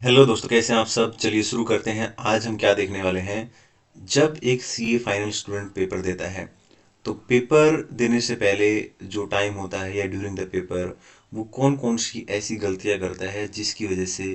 Hello दोस्तों, कैसे हैं आप सब। चलिए शुरू करते हैं। आज हम क्या देखने वाले हैं। जब एक सीए फाइनल स्टूडेंट पेपर देता है तो पेपर देने से पहले जो टाइम होता है या ड्यूरिंग द पेपर वो कौन कौन सी ऐसी गलतियां करता है जिसकी वजह से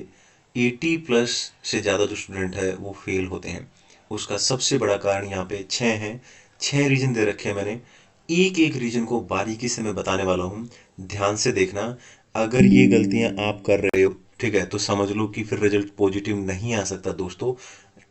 80 प्लस से ज़्यादा जो स्टूडेंट है वो फेल होते हैं। उसका सबसे बड़ा कारण यहाँ पे 6 हैं। 6 रीजन दे रखे हैं मैंने। एक एक रीजन को बारीकी से मैं बताने वाला हूँ। ध्यान से देखना। अगर ये गलतियां आप कर रहे हो, ठीक है, तो समझ लो कि फिर रिजल्ट पॉजिटिव नहीं आ सकता दोस्तों।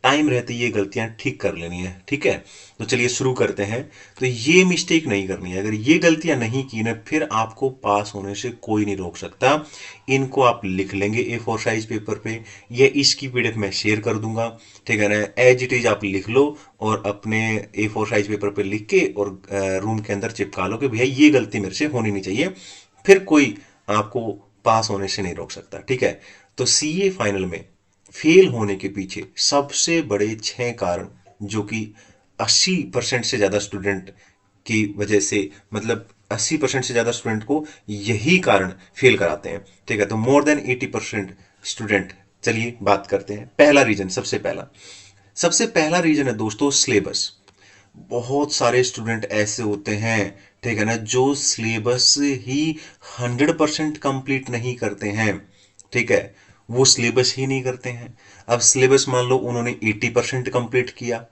टाइम रहते ये गलतियां ठीक कर लेनी है, ठीक है। तो चलिए शुरू करते हैं। तो ये मिस्टेक नहीं करनी है। अगर ये गलतियां नहीं की ना, फिर आपको पास होने से कोई नहीं रोक सकता। इनको आप लिख लेंगे A4 साइज पेपर पे, या इसकी पीडीएफ मैं शेयर कर दूंगा, ठीक है ना। एज इट इज आप लिख लो और अपने A4 साइज पेपर पे लिख के और रूम के अंदर चिपका लो कि भैया ये गलती मेरे से होनी नहीं चाहिए। फिर कोई आपको पास होने से नहीं रोक सकता, ठीक है। तो सीए फाइनल में फेल होने के पीछे सबसे बड़े 6 कारण, जो कि 80% से ज्यादा स्टूडेंट की वजह से, मतलब 80% से ज्यादा स्टूडेंट को यही कारण फेल कराते हैं, ठीक है। तो मोर देन 80% स्टूडेंट। चलिए बात करते हैं। पहला रीजन, सबसे पहला रीजन है दोस्तों सिलेबस। बहुत सारे स्टूडेंट ऐसे होते हैं, ठीक है ना, जो सिलेबस ही 100% कंप्लीट नहीं करते हैं, ठीक है। वो सिलेबस ही नहीं करते हैं। अब सिलेबस मान लो उन्होंने 80% कंप्लीट किया,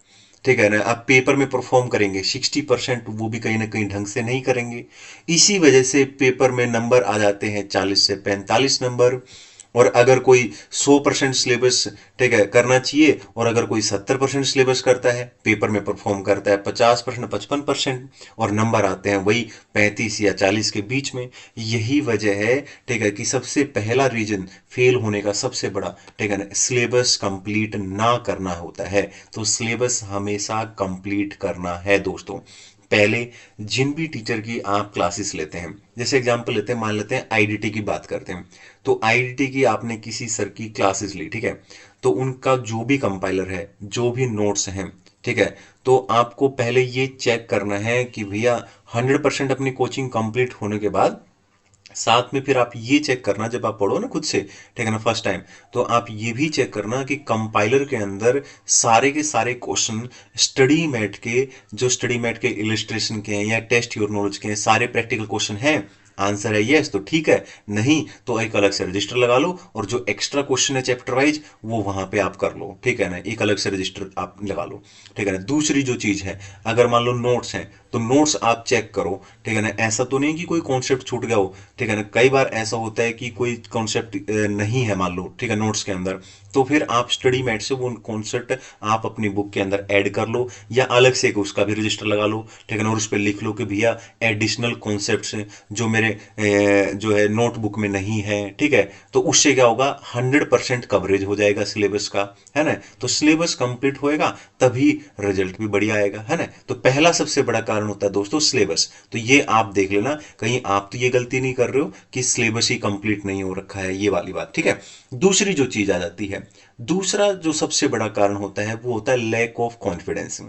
ठीक है ना। अब पेपर में परफॉर्म करेंगे 60%, वो भी कहीं ना कहीं ढंग से नहीं करेंगे। इसी वजह से पेपर में नंबर आ जाते हैं 40 से 45 नंबर। और अगर कोई 100% सिलेबस, ठीक है, करना चाहिए, और अगर कोई 70% सिलेबस करता है, पेपर में परफॉर्म करता है 50%, 55%, और नंबर आते हैं वही 35 या 40 के बीच में। यही वजह है, ठीक है, कि सबसे पहला रीजन फेल होने का सबसे बड़ा, ठीक है ना, सिलेबस कंप्लीट ना करना होता है। तो सिलेबस हमेशा कंप्लीट करना है दोस्तों। पहले जिन भी टीचर की आप क्लासेस लेते हैं, जैसे एग्जांपल लेते हैं, मान लेते हैं आईडीटी की बात करते हैं। तो आईडीटी की आपने किसी सर की क्लासेस ली, ठीक है। तो उनका जो भी कंपाइलर है, जो भी नोट्स हैं, ठीक है, तो आपको पहले ये चेक करना है कि भैया 100% अपनी कोचिंग कंप्लीट होने के बाद साथ में फिर आप ये चेक करना, जब आप पढ़ो ना खुद से, ठीक है ना, फर्स्ट टाइम, तो आप ये भी चेक करना कि कंपाइलर के अंदर सारे के सारे क्वेश्चन स्टडी मैट के, जो स्टडी मैट के इलिस्ट्रेशन के हैं या टेस्ट योर नॉलेज के हैं, सारे प्रैक्टिकल क्वेश्चन हैं। आंसर है यस तो ठीक है, नहीं तो एक अलग से रजिस्टर लगा लो, और जो एक्स्ट्रा क्वेश्चन है चैप्टर वाइज वो वहां पे आप कर लो, ठीक है ना, एक अलग से रजिस्टर आप लगा लो, ठीक है ना। दूसरी जो चीज है, अगर मान लो नोट्स हैं, तो नोट्स आप चेक करो, ठीक है ना। ऐसा तो नहीं कि कोई कॉन्सेप्ट छूट गया हो, ठीक है ना। कई बार ऐसा होता है कि कोई कॉन्सेप्ट नहीं है मान लो, ठीक है, नोट्स के अंदर, तो फिर आप स्टडी मैट से वो कॉन्सेप्ट आप अपनी बुक के अंदर ऐड कर लो, या अलग से उसका भी रजिस्टर लगा लो, ठीक है ना। और उस पर लिख लो कि भैया एडिशनल कॉन्सेप्ट्स जो मेरे जो है नोटबुक में नहीं है, ठीक है। तो उससे क्या होगा, 100% कवरेज हो जाएगा सिलेबस का, है ना। तो सिलेबस कंप्लीट होएगा तभी रिजल्ट भी बढ़िया आएगा, है ना। तो पहला सबसे बड़ा कारण होता है दोस्तों सिलेबस। तो ये आप देख लेना, कहीं आप तो ये गलती नहीं कर रहे हो कि सिलेबस ही कंप्लीट नहीं हो रखा है, ये वाली बात, ठीक है। दूसरी जो चीज आ जाती है, दूसरा जो सबसे बड़ा कारण होता है वो होता है लैक ऑफ कॉन्फिडेंस।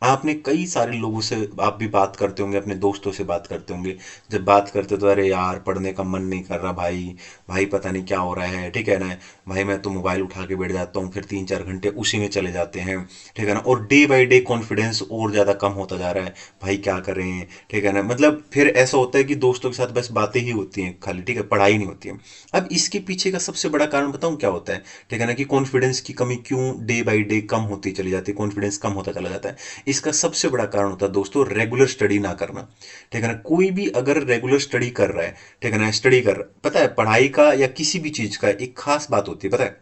आपने कई सारे लोगों से, आप भी बात करते होंगे, अपने दोस्तों से बात करते होंगे। जब बात करते तो अरे यार पढ़ने का मन नहीं कर रहा भाई, भाई पता नहीं क्या हो रहा है, ठीक है ना। भाई मैं तो मोबाइल उठा के बैठ जाता हूँ, फिर 3 4 घंटे उसी में चले जाते हैं, ठीक है ना। और डे बाई डे कॉन्फिडेंस और ज्यादा कम होता जा रहा है, भाई क्या करें, ठीक है ना। मतलब फिर ऐसा होता है कि दोस्तों के साथ बस बातें ही होती हैं खाली, ठीक है, पढ़ाई नहीं होती है। अब इसके पीछे का सबसे बड़ा कारण बताऊं क्या होता है, ठीक है ना, कि कॉन्फिडेंस की कमी क्यों डे बाई डे कम होती चली जाती है, कॉन्फिडेंस कम होता चला जाता है। इसका सबसे बड़ा कारण होता है दोस्तों रेगुलर स्टडी ना करना, ठीक है ना। कोई भी अगर रेगुलर स्टडी कर रहा है, ठीक है ना, स्टडी कर रहा है, पता है पढ़ाई का या किसी भी चीज का एक खास बात होती है, पता है,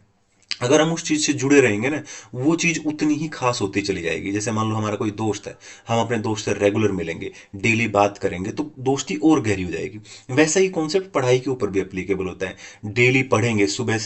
अगर हम उस चीज से जुड़े रहेंगे ना, वो चीज उतनी ही खास होती चली जाएगी। जैसे मान लो हमारा कोई दोस्त है, हम अपने दोस्त से रेगुलर मिलेंगे, डेली बात करेंगे, तो दोस्ती और गहरी हो जाएगी। वैसा ही कॉन्सेप्ट पढ़ाई के ऊपर भी एप्लीकेबल होता है। डेली पढ़ेंगे, सुबह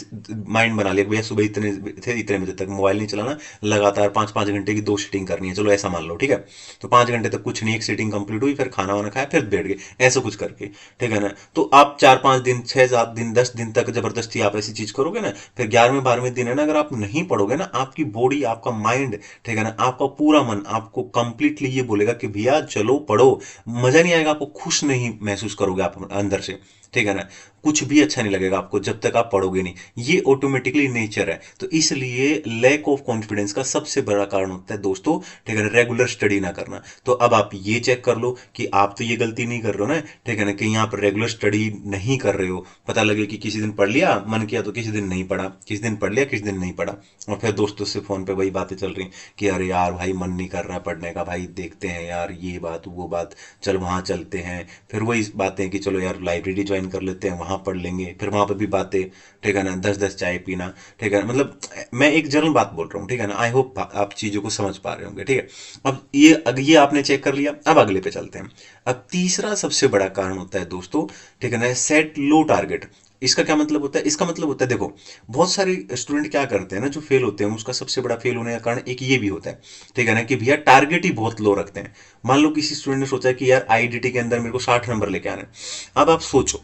माइंड बना लिया भैया सुबह इतने से इतने बजे तक मोबाइल नहीं चलाना, लगातार 5 5 घंटे की 2 सीटिंग करनी है, चलो ऐसा मान लो, ठीक है। तो 5 घंटे तक कुछ नहीं, एक सीटिंग कंप्लीट हुई, फिर खाना वाना खाया, फिर बैठ गए, ऐसा कुछ करके, ठीक है ना। तो आप 4 5 दिन, 6 7 दिन, 10 दिन तक जबरदस्ती आप ऐसी चीज करोगे ना, फिर 11वें 12वें दिन है ना, अगर आप नहीं पढ़ोगे ना, आपकी बॉडी, आपका माइंड, ठीक है ना, आपका पूरा मन आपको कंप्लीटली ये बोलेगा कि भैया चलो पढ़ो। मजा नहीं आएगा, आपको खुश नहीं महसूस करोगे आप अंदर से, ठीक है ना। कुछ भी अच्छा नहीं लगेगा आपको जब तक आप पढ़ोगे नहीं, ये ऑटोमेटिकली नेचर है। तो इसलिए लैक ऑफ कॉन्फिडेंस का सबसे बड़ा कारण होता है दोस्तों, ठीक है ना, रेगुलर स्टडी ना करना। तो अब आप ये चेक कर लो कि आप तो ये गलती नहीं कर रहे हो ना, ठीक है ना, कहीं आप रेगुलर स्टडी नहीं कर रहे हो। पता लगे कि किसी दिन पढ़ लिया, मन किया तो किसी दिन नहीं पढ़ा, किसी दिन पढ़ लिया किसी दिन नहीं पढ़ा, और फिर दोस्तों से फोन पे वही बातें चल रही कि अरे यार भाई मन नहीं कर रहा पढ़ने का, भाई देखते हैं यार ये बात वो बात, चल वहां चलते हैं। फिर वही बातें कि चलो यार लाइब्रेरी ज्वाइन कर लेते हैं, वहां पढ़ लेंगे, फिर वहां पर भी बातें, ठीक है ना, 10-10 चाय पीना, ठीक है, मतलब मैं एक जनरल बात बोल रहा हूँ, ठीक है ना। आई होप आप चीजों को समझ पा रहे होंगे, ठीक है। अब ये आपने चेक कर लिया, अब अगले पे चलते हैं। अब तीसरा सबसे बड़ा कारण होता है दोस्तों, ठीक है ना, सेट लो टारगेट। इसका क्या मतलब होता है? इसका मतलब होता है, देखो बहुत सारे स्टूडेंट क्या करते हैं ना, जो फेल होते हैं, उसका सबसे बड़ा फेल होने का कारण एक ये भी होता है, ठीक है ना, कि भैया टारगेट ही बहुत लो रखते हैं। मान लो किसी स्टूडेंट ने सोचा कि यार आईआईटी के अंदर मेरे को 60 नंबर लेके आना है। अब आप सोचो,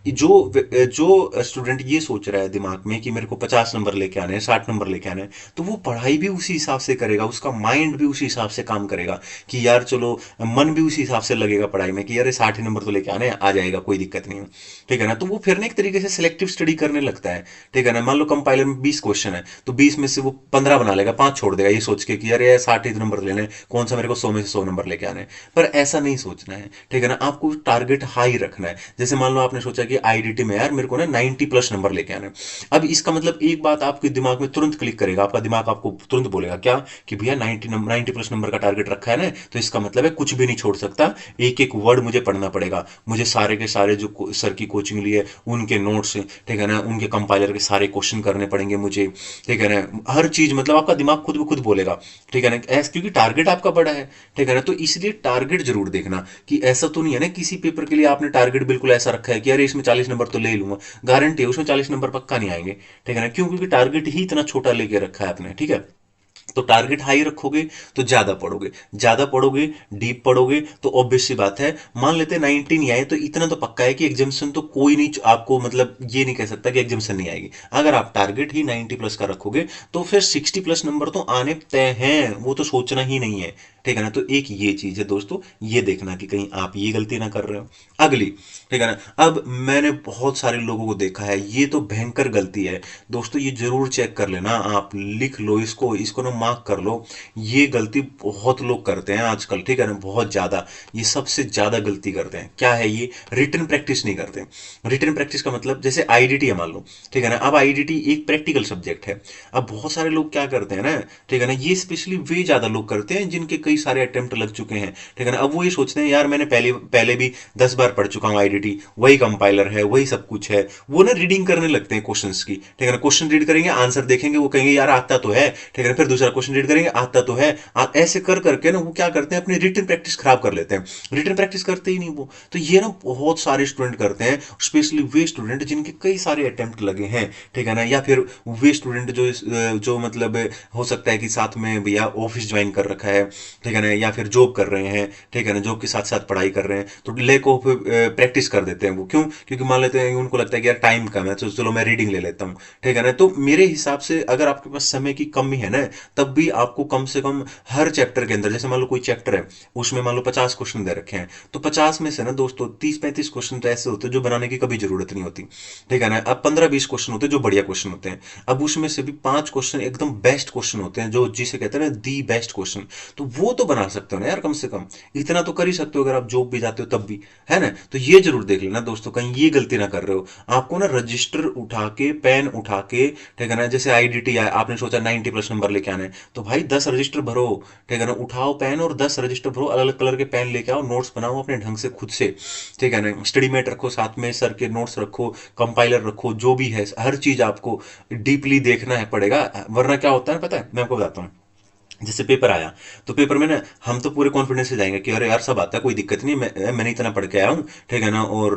जो जो स्टूडेंट ये सोच रहा है दिमाग में कि मेरे को 50 नंबर लेके आने हैं, 60 नंबर लेके आने हैं, तो वो पढ़ाई भी उसी हिसाब से करेगा, उसका माइंड भी उसी हिसाब से काम करेगा कि यार चलो, मन भी उसी हिसाब से लगेगा पढ़ाई में कि यार 60 नंबर तो लेके आने हैं, आ जाएगा कोई दिक्कत नहीं है, ठीक है ना। तो वो फिर ना एक तरीके से सिलेक्टिव स्टडी करने लगता है, ठीक है ना। मान लो कंपाइलर में 20 क्वेश्चन है, तो 20 में से वो 15 बना लेगा, 5 छोड़ देगा, ये सोच के कि यार ये 60 ही नंबर लेने हैं, कौन सा मेरे को 100 में से 100 नंबर लेके आने हैं। पर ऐसा नहीं सोचना है, ठीक है ना। आपको टारगेट हाई रखना है। जैसे मान लो आपने सोचा कि आईआईटी में यार मेरे को ना 90 प्लस नंबर लेके आने हैं। अब इसका मतलब एक बात आपके दिमाग में तुरंत क्लिक करेगा, आपका दिमाग आपको तुरंत बोलेगा क्या, कि भैया 90 प्लस नंबर का टारगेट रखा है ना, तो इसका मतलब है कुछ भी नहीं छोड़ सकता, एक एक वर्ड मुझे पढ़ना पड़ेगा, मुझे सारे के सारे जो सर की कोचिंग ली है उनके नोट्स, ठीक है ना, उनके कंपाइलर के सारे क्वेश्चन करने पड़ेंगे मुझे, ठीक है ना, हर चीज, मतलब आपका दिमाग खुद ब खुद बोलेगा, ठीक है ना, ऐसा क्योंकि टारगेट आपका बड़ा है, ठीक है ना। तो इसलिए टारगेट जरूर देखना कि ऐसा तो नहीं है ना किसी पेपर के लिए आपने टारगेट बिल्कुल ऐसा रखा है कि अरे इसमें 40 नंबर तो ले लूंगा, गारंटी है उसमें 40 नंबर पक्का नहीं आएंगे, ठीक है ना। क्यों? क्योंकि टारगेट ही इतना छोटा लेके रखा है आपने, ठीक है। तो टारगेट हाई रखोगे तो ज्यादा पढ़ोगे, ज्यादा पढ़ोगे, डीप पढ़ोगे, तो ऑब्वियस सी बात है, मान लेते हैं 90 नहीं आए, तो इतना तो पक्का है कि एग्जामिशन तो कोई नहीं आपको, मतलब ये नहीं कह सकता कि एग्जामिशन नहीं आएगी। अगर आप टारगेट ही 90 प्लस का रखोगे तो फिर 60 प्लस नंबर तो आने तय हैं, वो तो सोचना ही नहीं है, ठीक है ना। तो एक ये चीज है दोस्तों, ये देखना कि कहीं आप ये गलती ना कर रहे हो। अगली, ठीक है ना, अब मैंने बहुत सारे लोगों को देखा है, ये तो भयंकर गलती है दोस्तों, ये जरूर चेक कर लेना, आप लिख लो इसको, इसको ना मार्क कर लो। ये गलती बहुत लोग करते हैं आजकल, ठीक है ना, बहुत ज्यादा, ये सबसे ज्यादा गलती करते हैं। क्या है ये? रिटन प्रैक्टिस नहीं करते। रिटन प्रैक्टिस का मतलब, जैसे आईडीटी है मान लो, ठीक है ना, अब आईडीटी एक प्रैक्टिकल सब्जेक्ट है। अब बहुत सारे लोग क्या करते हैं ना, ठीक है ना, ये स्पेशली वे ज्यादा लोग करते हैं जिनके कई सारे अटेम्प्ट लग चुके हैं, ठीक है ना। अब वो ये सोचते हैं यार मैंने पहले पहले भी 10 बार पढ़ चुका हूँ आईडीटी, वही कंपाइलर है, वही सब कुछ है। वो ना रीडिंग करने लगते हैं क्वेश्चंस की, ठीक है ना, क्वेश्चन रीड करेंगे, आंसर देखेंगे, वो कहेंगे यार आता तो है, ठीक है ना, फिर दूसरा क्वेश्चन रीड करेंगे, आता तो है। ऐसे कर करके ना वो क्या करते हैं, अपनी रिटन प्रैक्टिस खराब कर लेते हैं, रिटन प्रैक्टिस करते ही नहीं वो। तो ये ना बहुत सारे स्टूडेंट करते हैं, स्पेशली वे स्टूडेंट जिनके कई सारे अटेम्प्ट लगे हैं, ठीक है ना, या फिर वे स्टूडेंट जो मतलब हो सकता है कि साथ में भैया ऑफिस ज्वाइन कर रखा है, ठीक है ना, या फिर जॉब कर रहे हैं, ठीक है ना, जॉब के साथ साथ पढ़ाई कर रहे हैं, तो लैक ऑफ प्रैक्टिस कर देते हैं वो। क्यों? क्योंकि मान लेते हैं, उनको लगता है कि यार टाइम कम है, तो चलो मैं रीडिंग ले लेता हूँ, ठीक है ना। तो मेरे हिसाब से अगर आपके पास समय की कमी है ना, तब भी आपको कम से कम हर चैप्टर के अंदर, जैसे मान लो कोई चैप्टर है, उसमें मान लो 50 क्वेश्चन दे रखे हैं, तो 50 में से ना दोस्तों 30-35 क्वेश्चन तो ऐसे होते हैं जो बनाने की कभी जरूरत नहीं होती, ठीक है ना। अब 15-20 क्वेश्चन होते हैं जो बढ़िया क्वेश्चन होते हैं। अब उसमें से भी 5 क्वेश्चन एकदम बेस्ट क्वेश्चन होते हैं, जो जिसे कहते हैं ना दी बेस्ट क्वेश्चन, तो वो तो बना सकते हो ना यार, कम से कम इतना तो कर ही सकते हो अगर आप जॉब भी जाते हो तब भी, है ना। तो ये जरूर देख लेना दोस्तों, कहीं ये गलती ना कर रहे हो। आपको ना रजिस्टर उठा के, पेन उठा के, ठीक है ना, जैसे आईडीटी है, आपने सोचा 90 प्लस नंबर लेके आने, तो भाई 10 रजिस्टर भरो, ठीक है ना, उठाओ पेन और 10 रजिस्टर भरो, अलग अलग कलर के पेन लेके आओ, नोट्स बनाओ अपने ढंग से खुद से, ठीक है ना। स्टडी मेट रखो साथ में, सर के नोट्स रखो, कंपाइलर रखो, जो भी है हर चीज आपको डीपली देखना है पड़ेगा, वरना क्या होता है पता है, मैं आपको बताता हूँ। जैसे पेपर आया, तो पेपर में ना हम तो पूरे कॉन्फिडेंस से जाएंगे कि अरे यार सब आता है, कोई दिक्कत नहीं, मैंने इतना पढ़ के आया हूँ, ठीक है ना, और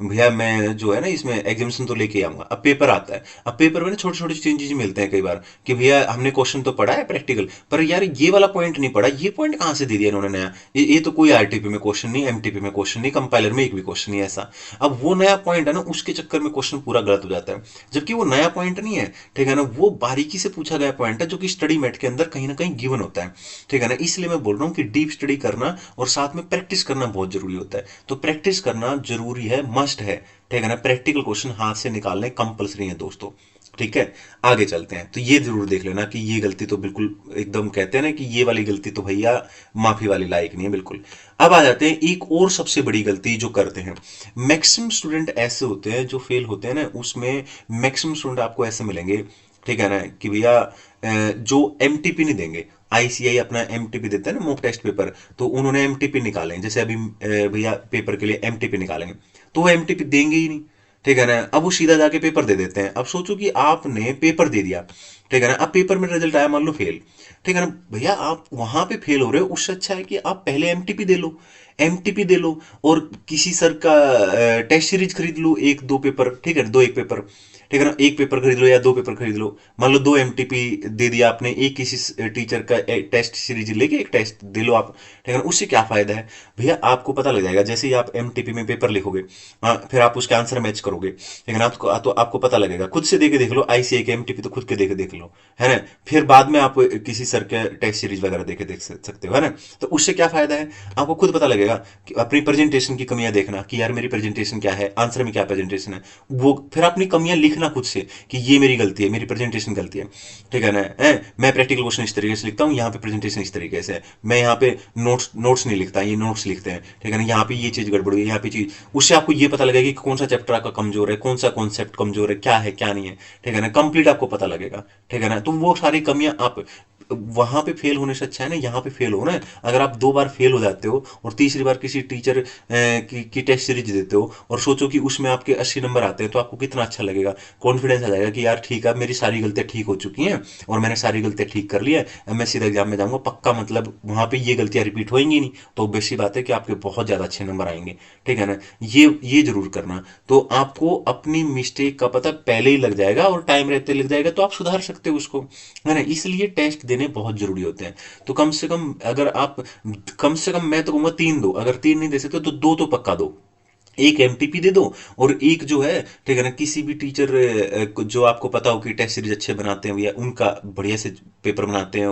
भैया मैं जो है ना इसमें एग्जामिशन तो लेके आऊंगा। अब पेपर आता है, अब पेपर में ना छोटी छोटी चीजें मिलते हैं कई बार कि भैया हमने क्वेश्चन तो पढ़ा है प्रैक्टिकल, पर यार ये वाला पॉइंट नहीं पढ़ा, ये पॉइंट कहाँ से दे दिया इन्होंने नया, ये तो कोई आरटीपी में क्वेश्चन नहीं, एमटीपी में क्वेश्चन नहीं, कंपाइलर में एक भी क्वेश्चन नहीं ऐसा। अब वो नया पॉइंट है ना, उसके चक्कर में क्वेश्चन पूरा गलत हो जाता है, जबकि वो नया पॉइंट नहीं है, ठीक है ना, वो बारीकी से पूछा गया पॉइंट है जो कि स्टडी मेट के अंदर कहीं ना कहीं गिवन होता है, ठीक है ना। इसलिए मैं बोल रहा हूँ कि डीप स्टडी करना और साथ में प्रैक्टिस करना बहुत जरूरी होता है। तो प्रैक्टिस करना जरूरी है, मस्ट है, ठीक है ना। प्रैक्टिकल क्वेश्चन हाथ से निकालने कंपलसरी है दोस्तों, ठीक है। आगे चलते हैं, तो ये जरूर देख लेना कि ये गलती तो बिल्कुल एकदम कहते हैं ना कि ये वाली गलती तो भैया माफी वाली लायक नहीं है बिल्कुल। अब आ जाते हैं एक और सबसे बड़ी गलती जो करते हैं। मैक्सिमम स्टूडेंट ऐसे होते हैं जो फेल होते हैं ना, उसमें मैक्सिमम स्टूडेंट आपको ऐसे मिलेंगे, ठीक है ना, कि भैया जो एमटीपी नहीं देंगे। आईसीआई अपना एमटीपी देता है ना, मॉक टेस्ट पेपर, तो उन्होंने एमटीपी निकाले, जैसे अभी भैया पेपर के लिए एमटीपी निकालेंगे, तो वो एमटीपी देंगे ही नहीं, ठीक है ना। अब वो सीधा जाके पेपर दे देते हैं। अब सोचो कि आपने पेपर दे दिया, ठीक है ना, अब पेपर में रिजल्ट आया मान लो फेल, ठीक है ना। भैया आप वहां पे फेल हो रहे हो, उससे अच्छा है कि आप पहले एमटीपी दे लो, एमटीपी दे लो, और किसी सर का टेस्ट सीरीज खरीद लो, एक दो पेपर, ठीक है, दो एक पेपर, ठीक है ना, एक पेपर खरीद लो या दो पेपर खरीद लो। मान लो दो एमटीपी दे दिया आपने, एक किसी टीचर का टेस्ट सीरीज लेके एक टेस्ट दे लो आप, ठीक है ना। उससे क्या फायदा है भैया, आपको पता लग जाएगा जैसे ही आप एमटीपी में पेपर लिखोगे, हाँ, फिर आप उसके आंसर मैच करोगे, ठीक है ना। तो आपको पता लगेगा, खुद से देख देख लो, आईसीआई के एमटीपी तो खुद के देख लो, है ना। फिर बाद में आप किसी सर के टेस्ट सीरीज वगैरह देख सकते हो, है ना। तो उससे क्या फायदा है, आपको खुद पता लगेगा कि अपनी प्रेजेंटेशन की कमियां देखना कि यार मेरी प्रेजेंटेशन क्या है, आंसर में क्या प्रेजेंटेशन है, वो फिर अपनी कमियां लिखना खुद से कि ये मेरी गलती है, मेरी प्रेजेंटेशन गलती है, ठीक है ना। मैं प्रैक्टिकल क्वेश्चन इस तरीके से लिखता हूँ, यहाँ पे प्रेजेंटेशन इस तरीके से है, मैं यहाँ पे नोट्स नोट्स नहीं लिखता, ये नोट्स लिखते हैं, ठीक है ना। यहाँ पे ये चीज गड़बड़ हुई, यहाँ पे चीज, उससे आपको ये पता लगेगा कि कौन सा चैप्टर आपका कमजोर है, कौन सा कॉन्सेप्ट कमजोर है, क्या है क्या नहीं है, ठीक है ना। कंप्लीट आपको पता लगेगा, ठीक है ना। तो वो सारी कमियां आप वहां पे फेल होने से अच्छा है ना यहाँ पे फेल होना है। अगर आप दो बार फेल हो जाते हो और तीसरी बार किसी टीचर की टेस्ट सीरीज देते हो और सोचो कि उसमें आपके 80 नंबर आते हैं, तो आपको कितना अच्छा लगेगा, कॉन्फिडेंस आ जाएगा कि यार ठीक है, मेरी सारी गलतियां ठीक हो चुकी हैं और मैंने सारी गलतियां ठीक कर ली है, अब मैं सीधा एग्जाम में जाऊंगा पक्का, मतलब वहां पे ये गलतियां रिपीट होंगी नहीं, तो ऑब्वियस सी बात है कि आपके बहुत ज्यादा अच्छे नंबर आएंगे, ठीक है ना। ये जरूर करना। तो आपको अपनी मिस्टेक का पता पहले ही लग जाएगा और टाइम रहते लग जाएगा, तो आप सुधार सकते हो उसको, है ना। इसलिए टेस्ट देने बहुत जरूरी होते हैं। तो कम से कम अगर आप, कम से कम मैं तो कहूंगा तीन दो, अगर तीन नहीं दे सकते तो दो तो पक्का दो। एक एमटीपी दे दो और एक जो है, ठीक है ना, किसी भी टीचर जो आपको पता हो कि टेस्ट सीरीज अच्छे बनाते हैं या उनका बढ़िया से पेपर बनाते हैं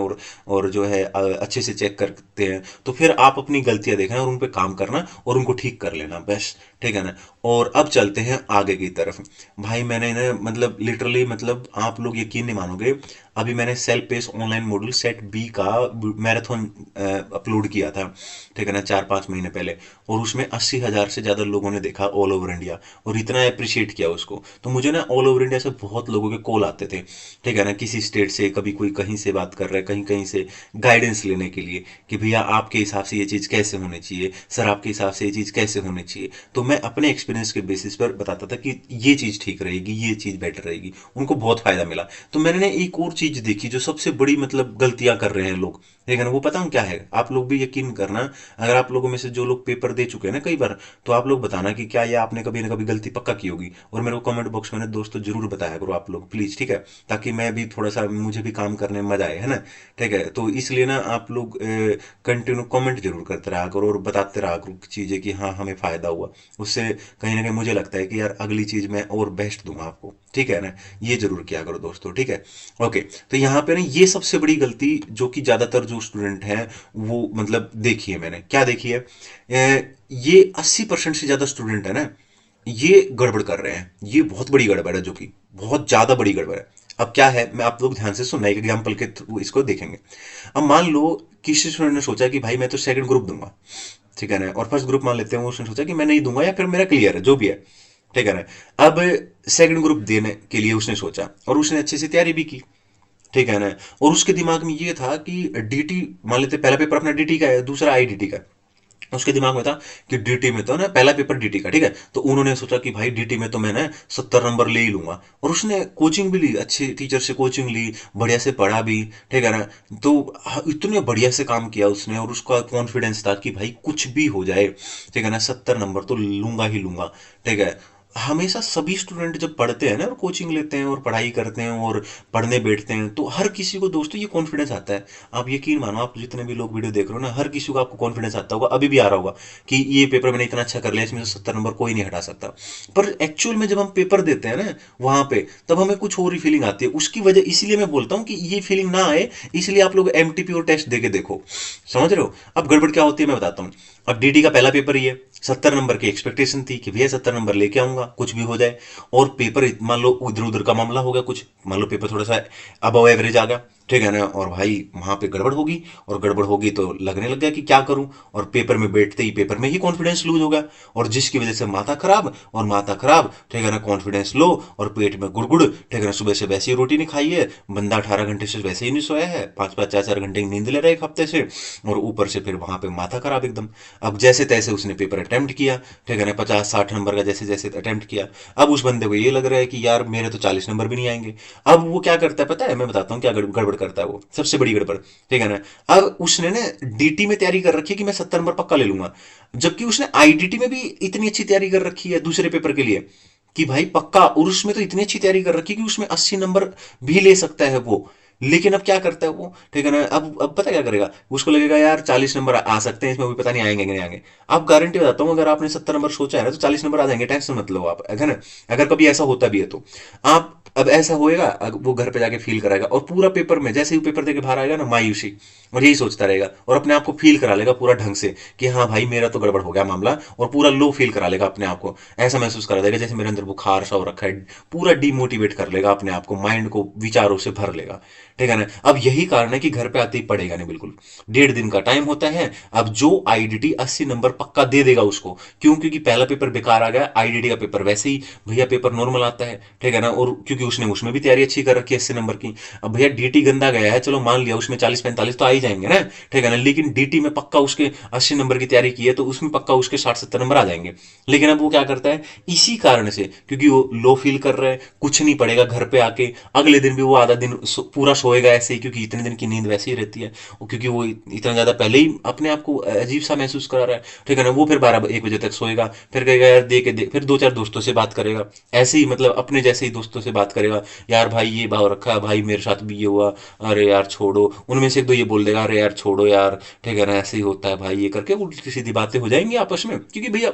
और जो है अच्छे से चेक करते हैं, तो फिर आप अपनी गलतियां देखना और उन पे काम करना और उनको ठीक कर लेना बस, ठीक है ना। और अब चलते हैं आगे की तरफ। भाई मैंने ना मतलब लिटरली, मतलब आप लोग यकीन नहीं मानोगे, अभी मैंने self pace online module set B का मैराथन अपलोड किया था, ठीक है ना, 4-5 महीने पहले, और उसमें 80,000 से ज्यादा लोगों ने देखा ऑल ओवर इंडिया, और इतना अप्रिशिएट किया उसको। तो मुझे ना ऑल ओवर इंडिया से बहुत लोगों के कॉल आते थे, ठीक है ना, किसी स्टेट से, कभी कोई कहीं से बात कर रहा है, कहीं कहीं से गाइडेंस लेने के लिए कि भैया आपके हिसाब से ये चीज कैसे होनी चाहिए, सर आपके हिसाब से ये चीज कैसे होनी चाहिए। तो मैं अपने एक्सपीरियंस के बेसिस पर बताता था कि ये चीज ठीक रहेगी, ये चीज बेटर रहेगी, उनको बहुत फायदा मिला। तो मैंने ना एक और चीज देखी जो सबसे बड़ी मतलब गलतियां कर रहे हैं लोग, ठीक है ना, वो पता हूँ क्या है, आप लोग भी यकीन करना, अगर आप लोगों में से जो लोग पेपर दे चुके हैं ना कई बार, तो आप लोग बताना कि क्या ये आपने कभी ना कभी गलती पक्का की होगी, और मेरे को कमेंट बॉक्स में दोस्तों जरूर बताया करो आप लोग प्लीज, ठीक है, ताकि मैं भी थोड़ा सा, मुझे भी काम करने में मजा आए, है ना, ठीक है। तो इसलिए ना आप लोग कंटिन्यू कमेंट जरूर करते रहा करो और बताते रहा करो चीजें कि हाँ हमें फायदा हुआ उससे, कहीं ना कहीं मुझे लगता है कि यार अगली चीज मैं और बेस्ट दूंगा आपको, ठीक है ना। ये जरूर किया करो दोस्तों, ठीक है। ओके, तो यहाँ पे ना ये सबसे बड़ी गलती जो कि ज्यादातर जो स्टूडेंट हैं वो मतलब देखी है, मैंने क्या देखी है, ये 80% से ज्यादा स्टूडेंट है ना, ये गड़बड़ कर रहे हैं, ये बहुत बड़ी गड़बड़ है, जो कि बहुत ज्यादा बड़ी गड़बड़ है। अब क्या है, मैं आप लोग ध्यान से सुनना, एक एग्जाम्पल के थ्रू इसको देखेंगे। अब मान लो किसी स्टूडेंट ने सोचा कि भाई मैं तो सेकंड ग्रुप दूंगा, ठीक है ना, और फर्स्ट ग्रुप मान लेते हैं, उसने सोचा कि मैं नहीं दूंगा या फिर मेरा क्लियर है जो भी है, ठीक है ना। अब सेकंड ग्रुप देने के लिए उसने सोचा और उसने अच्छे से तैयारी भी की, ठीक है ना, और उसके दिमाग में ये था कि डीटी, मान लेते पहला पेपर अपना डीटी का है, दूसरा आईडीटी का, उसके दिमाग में था कि डीटी में तो ना पहला पेपर डीटी का, ठीक है, तो उन्होंने सोचा कि भाई डीटी में तो मैं ना 70 नंबर ले ही लूंगा, और उसने कोचिंग भी ली, अच्छे टीचर से कोचिंग ली, बढ़िया से पढ़ा भी, ठीक है ना। तो इतने बढ़िया से काम किया उसने और उसका कॉन्फिडेंस था कि भाई कुछ भी हो जाए, ठीक है ना, 70 नंबर तो लूंगा ही लूंगा, ठीक है। हमेशा सभी स्टूडेंट जब पढ़ते हैं ना और कोचिंग लेते हैं और पढ़ाई करते हैं और पढ़ने बैठते हैं, तो हर किसी को दोस्तों ये कॉन्फिडेंस आता है। आप यकीन मानो, आप जितने भी लोग वीडियो देख रहे हो ना, हर किसी को आपको कॉन्फिडेंस आता होगा, अभी भी आ रहा होगा कि ये पेपर मैंने इतना अच्छा कर लिया, इसमें से 70 नंबर कोई नहीं हटा सकता। पर एक्चुअल में जब हम पेपर देते हैं ना वहां पे, तब हमें कुछ और ही फीलिंग आती है। उसकी वजह इसीलिए मैं बोलता हूँ कि ये फीलिंग ना आए, इसलिए आप लोग एमटीपी और टेस्ट दे के देखो। समझ रहे हो? अब गड़बड़ क्या होती है मैं बताता हूँ। अब डीडी का पहला पेपर ही है, 70 नंबर की एक्सपेक्टेशन थी कि भैया 70 नंबर लेके आऊंगा, कुछ भी हो जाए। और पेपर मान लो उधर उधर का मामला हो गया कुछ, मान लो पेपर थोड़ा सा अबव एवरेज आ गया, ठीक है ना, और भाई वहां पे गड़बड़ होगी। और गड़बड़ होगी तो लगने लग गया कि क्या करूं। और पेपर में बैठते ही पेपर में ही कॉन्फिडेंस लूज हो गया, और जिसकी वजह से माथा खराब, और माथा खराब, ठीक है ना, कॉन्फिडेंस लो, और पेट में गुड़गुड़, ठीक है ना, सुबह से वैसे ही रोटी नहीं खाई है, बंदा 18 घंटे से वैसे ही नहीं सोया है, 5-5 4-4 घंटे की नींद ले रहा है एक हफ्ते से, और ऊपर से फिर वहां पे माथा खराब एकदम। अब जैसे तैसे उसने पेपर अटेम्प्ट किया, ठीक है ना, 50-60 नंबर का जैसे जैसे अटेम्प्ट किया। अब उस बंदे को ये लग रहा है कि यार मेरे तो 40 नंबर भी नहीं आएंगे। अब वो क्या करता है पता है? मैं बताता हूँ क्या गड़बड़ करता है वो, सबसे बड़ी गड़बड़, ठीक है ना। अब उसने ना डीटी में तैयारी कर रखी है कि मैं 70 नंबर पक्का ले लूंगा, जबकि उसने आईडीटी में भी इतनी अच्छी तैयारी कर रखी है दूसरे पेपर के लिए कि भाई पक्का, और उसमें तो इतनी अच्छी तैयारी कर रखी है कि उसमें 80 नंबर भी ले सकता है वो। लेकिन अब क्या करता है वो, ठीक है ना, अब पता क्या करेगा, उसको लगेगा यार 40 नंबर आ सकते हैं इसमें, भी पता नहीं आएंगे कि नहीं आएंगे। आप गारंटी बताता हूँ, अगर आपने 70 नंबर सोचा है ना तो 40 नंबर आ जाएंगे, टेंशन मत लो आप, है ना। अगर कभी ऐसा होता भी है तो आप, अब ऐसा होएगा, वो घर पे जाके फील कराएगा, और पूरा पेपर में जैसे ही पेपर देके बाहर आएगा ना, मायूसी, और यही सोचता रहेगा, और अपने आप को फील करा लेगा पूरा ढंग से कि हाँ भाई मेरा तो गड़बड़ हो गया मामला, और पूरा लो फील करा लेगा अपने आप को। ऐसा महसूस करा देगा जैसे मेरे अंदर बुखार सा हो रखा है, पूरा डिमोटिवेट कर लेगा अपने आप को, माइंड को विचारों से भर लेगा, ठीक है ना। अब यही कारण है कि घर पे आते ही पढ़ेगा नहीं बिल्कुल। 1.5 दिन का टाइम होता है। अब जो आईडीटी 80 नंबर पक्का दे देगा उसको, क्यों? क्योंकि पहला पेपर बेकार आ गया, आईडीटी का पेपर वैसे ही भैया पेपर नॉर्मल आता है, ठीक है ना, और क्योंकि उसने उसमें भी तैयारी अच्छी कर रखी है 80 नंबर की। अब भैया डीटी गंदा गया है, चलो मान लिया उसमें 40-45 तो आ ही जाएंगे ना, ठीक है ना, लेकिन डीटी में पक्का उसके 80 नंबर की तैयारी की है, तो उसमें पक्का उसके 60-70 नंबर आ जाएंगे। लेकिन अब वो क्या करता है, इसी कारण से, क्योंकि वो लो फील कर रहा है, कुछ नहीं पड़ेगा घर पे आके, अगले दिन भी वो आधा दिन पूरा सोएगा ऐसे ही, क्योंकि इतने दिन की नींद वैसे ही रहती है, और क्योंकि वो इतना ज्यादा पहले ही अपने आप को अजीब सा महसूस करा रहा है, ठीक है ना। वो फिर 12-1 बजे तक सोएगा, फिर कहेगा यार दे के दे, फिर 2-4 दोस्तों से बात करेगा, ऐसे ही मतलब अपने जैसे ही दोस्तों से बात करेगा, यार भाई ये भाव रखा है, भाई मेरे साथ भी ये हुआ, अरे यार छोड़ो, उनमें से एक दो ये बोल देगा अरे यार छोड़ो यार, ठीक है ना, ऐसे ही होता है भाई, ये करके उल्टी सीधी बातें हो जाएंगी आपस में, क्योंकि भैया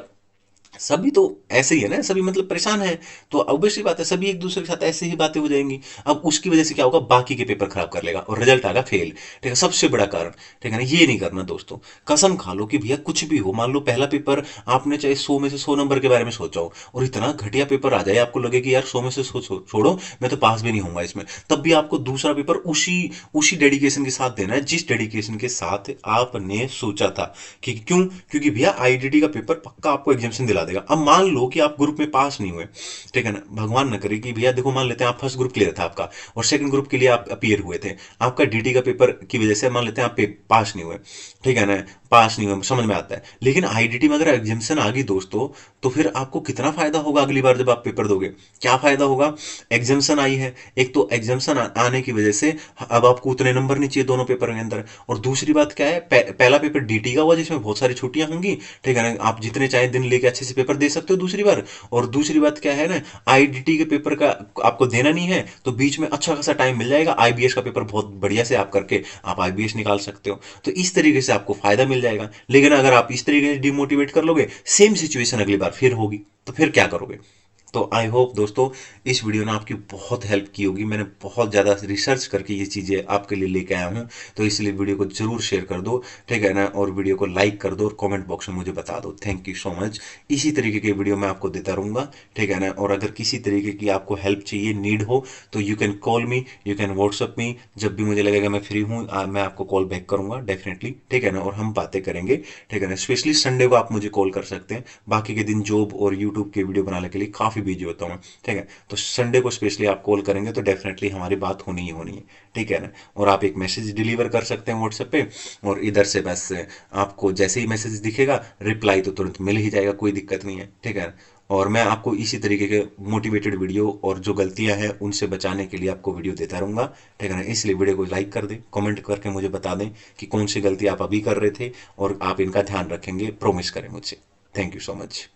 सभी तो ऐसे ही है ना, सभी मतलब परेशान है, तो ऑब्वियसली बात है सभी एक दूसरे के साथ ऐसे ही बातें हो जाएंगी। अब उसकी वजह से क्या होगा, बाकी के पेपर खराब कर लेगा और रिजल्ट आएगा फेल, ठीक है, सबसे बड़ा कारण, ठीक है ना। ये नहीं करना दोस्तों, कसम खा लो कि भैया कुछ भी हो, मान लो पहला पेपर आपने चाहे 100 में से 100 नंबर के बारे में सोचा हो, और इतना घटिया पेपर आ जाए, आपको लगे कि यार 100 में से 100 छोड़ो, मैं तो पास भी नहीं होऊंगा इसमें, तब भी आपको दूसरा पेपर उसी उसी डेडिकेशन के साथ देना है जिस डेडिकेशन के साथ आपने सोचा था। कि क्यों? क्योंकि भैया आईडीटी का पेपर पक्का आपको एग्जामेशन दिला देगा। अब मान लो कि आप ग्रुप में पास नहीं हुए, ठीक है ना, भगवान न करे कि भैया देखो मान लेते हैं आप फर्स्ट ग्रुप क्लियर था आपका, और सेकंड ग्रुप के लिए आप अपीयर हुए थे, आपका डीटी का पेपर की वजह से मान लेते हैं आप पास नहीं हुए, ठीक है ना, पास नहीं हुए, समझ में आता है। लेकिन आईडीटी में अगर एग्जामेशन आ गई दोस्तों, तो फिर आपको कितना फायदा होगा अगली बार जब आप पेपर दोगे? क्या फायदा होगा? एग्जामेशन आई है, एक तो एग्जामेशन आने की वजह से अब आपको उतने नंबर नहीं चाहिए दोनों पेपर के अंदर, और दूसरी बात क्या है, पहला पेपर डीटी का हुआ जिसमें बहुत सारी छुट्टियां होंगी, ठीक है ना, आप जितने चाहे दिन लेके अच्छे से पेपर दे सकते हो दूसरी बार। और दूसरी बात क्या है ना, आईडीटी के पेपर का आपको देना नहीं है, तो बीच में अच्छा खासा टाइम मिल जाएगा, आईबीएस का पेपर बहुत बढ़िया से आप करके आप आईबीएस निकाल सकते हो, तो इस तरीके से आपको फायदा मिल जाएगा। लेकिन अगर आप इस तरीके से डिमोटिवेट कर लोगे, सेम सिचुएशन अगली बार फिर होगी, तो फिर क्या करोगे? तो आई होप दोस्तों इस वीडियो ने आपकी बहुत हेल्प की होगी, मैंने बहुत ज़्यादा रिसर्च करके ये चीज़ें आपके लिए लेके आया हूँ, तो इसलिए वीडियो को जरूर शेयर कर दो, ठीक है ना, और वीडियो को लाइक कर दो और कमेंट बॉक्स में मुझे बता दो। Thank you so much. इसी तरीके के वीडियो मैं आपको देता रहूँगा, ठीक है ना, और अगर किसी तरीके की आपको हेल्प चाहिए, नीड हो, तो you can call me, you can WhatsApp me, जब भी मुझे लगेगा मैं फ्री हूँ मैं आपको कॉल बैक करूँगा डेफिनेटली, ठीक है ना, और हम बातें करेंगे, ठीक है ना। स्पेशली संडे को आप मुझे कॉल कर सकते हैं, बाकी के दिन जॉब और यूट्यूब के वीडियो बनाने के लिए काफ़ी बिजी होता हूँ, ठीक है। तो संडे को स्पेशली आप कॉल करेंगे तो डेफिनेटली हमारी बात होनी ही होनी है, ठीक है ना। और आप एक मैसेज डिलीवर कर सकते हैं व्हाट्सएप पे, और इधर से बस आपको जैसे ही मैसेज दिखेगा रिप्लाई तो तुरंत मिल ही जाएगा, कोई दिक्कत नहीं है, ठीक है। और मैं आपको इसी तरीके के मोटिवेटेड वीडियो और जो गलतियां हैं उनसे बचाने के लिए आपको वीडियो देता रहूंगा, ठीक है ना। इसलिए वीडियो को लाइक कर दें, कमेंट करके मुझे बता दें कि कौन सी गलती आप अभी कर रहे थे, और आप इनका ध्यान रखेंगे, प्रॉमिस करें मुझसे। Thank you so much.